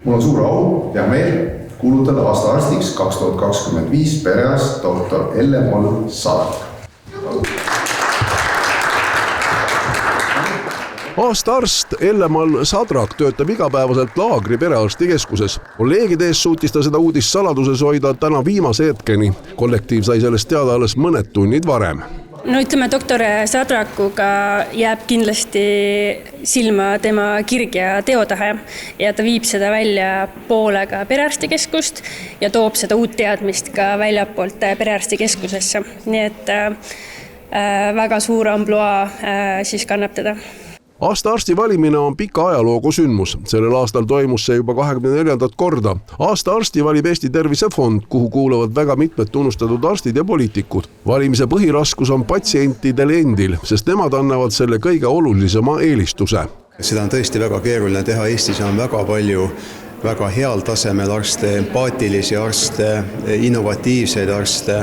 Mul on suur au ja meel kuulutada aasta arstiks 2025 perearst doktor Elle-Mall Sadrak. Aasta arst Elle-Mall Sadrak töötab igapäevaselt Laagri perearstikeskuses. Kolleegide ees suutis ta seda uudist saladuses hoida täna viimase hetkeni. Kollektiiv sai sellest teada alles mõned tunnid varem. No ütleme, doktor Sadrakuga jääb kindlasti silma tema kirg ja teotahe ja ta viib seda välja poolega perearstikeskust ja toob seda uut teadmist ka väljapoolt perearstikeskusesse. Nii et väga suur ampluaa siis kannab teda. Aasta arsti valimine on pika ajaloogu sündmus. Sellel aastal toimus see juba 24. korda. Aasta arsti valib Eesti Tervisefond, kuhu kuuluvad väga mitmed tunnustatud arstid ja poliitikud. Valimise põhiraskus on patsientidel endil, sest nemad annavad selle kõige olulisema eelistuse. Seda on tõesti väga keeruline teha. Eestis on väga palju väga heal tasemel arste, empaatilisi arste, innovatiivseid arste,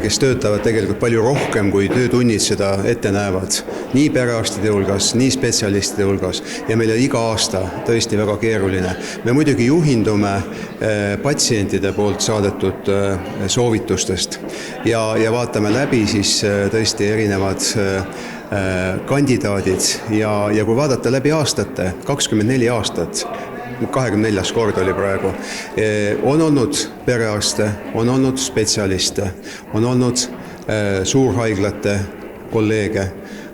kes töötavad tegelikult palju rohkem, kui töötunnid seda ette näevad. Nii perearstide hulgas, nii spetsialistide hulgas ja meil on iga aasta tõesti väga keeruline. Me muidugi juhindume patsientide poolt saadetud soovitustest ja vaatame läbi siis tõesti erinevad kandidaadid ja kui vaadata läbi aastate, 24 aastat, 24. kord oli praegu, on olnud perearste, on olnud spetsialiste, on olnud suurhaiglate kolleege,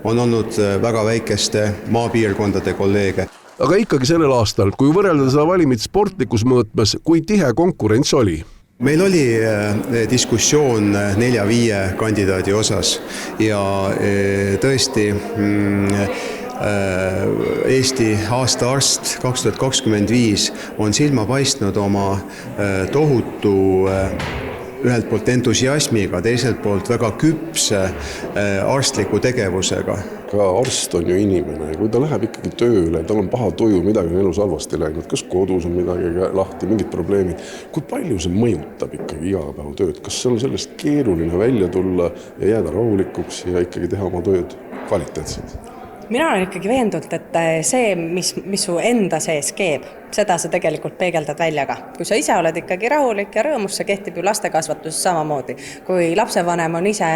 on olnud väga väikeste maapiirkondade kolleege. Aga ikkagi sellel aastal, kui võrrelda seda valimit sportlikus mõõtmes, kui tihe konkurents oli? Meil oli diskussioon 4-5 kandidaadi osas ja tõesti Eesti aasta arst 2025 on silma paistnud oma tohutu ühelt poolt entusiasmiga, teiselt poolt väga küpse arstliku tegevusega. Ka arst on ju inimene ja kui ta läheb ikkagi tööle, tal on paha tuju, midagi on elus halvasti läinud, kas kodus on midagi lahti, mingid probleemid. Kui palju see mõjutab ikkagi igapäevatööd? Kas see on sellest keeruline välja tulla ja jääda rahulikuks ja ikkagi teha oma tööd kvaliteetselt? Mina olen ikkagi veendunud, et see, mis su enda sees keeb, seda sa tegelikult peegeldad välja ka. Kui sa ise oled ikkagi rahulik ja rõõmus, see kehtib ju lastekasvatuses samamoodi. Kui lapsevanem on ise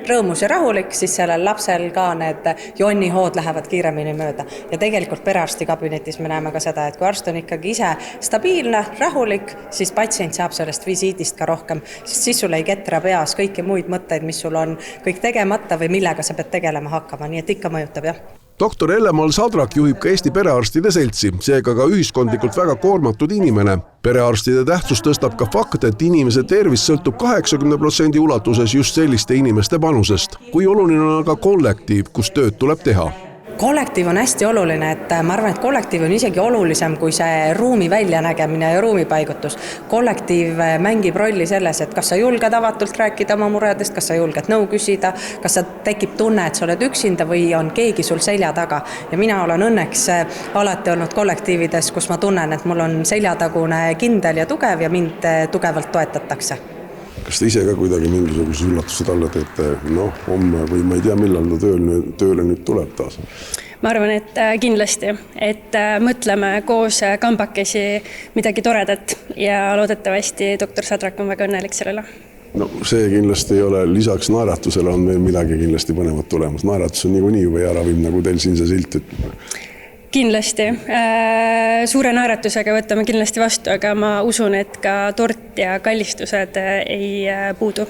rõõmus ja rahulik, siis sellel lapsel ka need jonnihood lähevad kiiremini mööda. Ja tegelikult perearstikabinetis me näeme ka seda, et kui arst on ikkagi ise stabiilne, rahulik, siis patsient saab sellest visiidist ka rohkem. Siis sul ei ketra peas kõiki muid mõtteid, mis sul on kõik tegemata või millega sa pead tegelema hakkama. Nii et ikka mõjutab, jah. Doktor Elle-Mall Sadrak juhib ka Eesti perearstide seltsi, seega ka ühiskondlikult väga koormatud inimene. Perearstide tähtsus tõstab ka fakt, et inimese tervis sõltub 80% ulatuses just selliste inimeste panusest. Kui oluline on aga kollektiiv, kus tööd tuleb teha? Kollektiiv on hästi oluline, et ma arvan, et kollektiiv on isegi olulisem kui see ruumi väljanägemine ja ruumi paigutus. Kollektiiv mängib rolli selles, et kas sa julged avatult rääkida oma muredest, kas sa julged nõu küsida, kas sa tekib tunne, et sa oled üksinda või on keegi sul selja taga. Ja mina olen õnneks alati olnud kollektiivides, kus ma tunnen, et mul on seljatagune kindel ja tugev ja mind tugevalt toetatakse. Kas te ise ka kuidagi mingisuguse üllatused alla teete, homme või ma ei tea, millal ta tööle nüüd tuleb taas? Ma arvan, et kindlasti, et mõtleme koos kambakesi midagi toredat ja loodetavasti doktor Sadrak on väga õnnelik sellele. No see kindlasti ei ole, lisaks naeratusele on meil midagi kindlasti põnevat tulemas. Naeratus on niikuinii juba ära viim, nagu teil siin see silt ütleb. Kindlasti. Suure naeratusega võtame kindlasti vastu, aga ma usun, et ka tort ja kallistused ei puudu.